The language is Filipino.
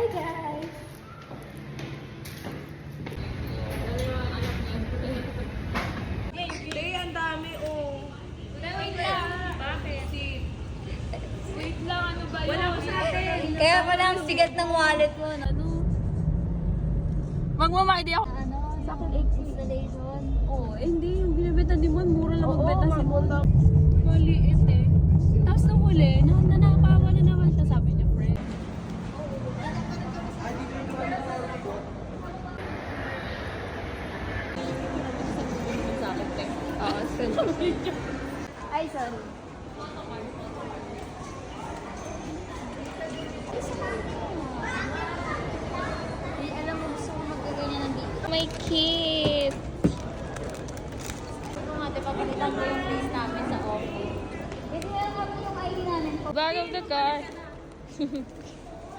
Hi guys! Day, ang dami, oh. Wait lang. Bakit? Wait lang, ano ba yun? Wala ko sa akin. Kaya pala ang bigat ng wallet mo. Ano? Magmamahidi ako. Ano? Sa akin installation. Oo, hindi. Yung binibenta ni Mon, mura lang magbenta si Mon. magmula. Maliit eh. Tapos nung huli, nanakawa na naman siya, sabi niya, friend. Sa akin, te. Oo, send. Ay, sorry. Ay, alam mo, gusto ko magkaganyan ng dito. May kiss. Ito nga, papalitan ko yung place namin sa office. Hindi na naman yung ID namin. Back of the car.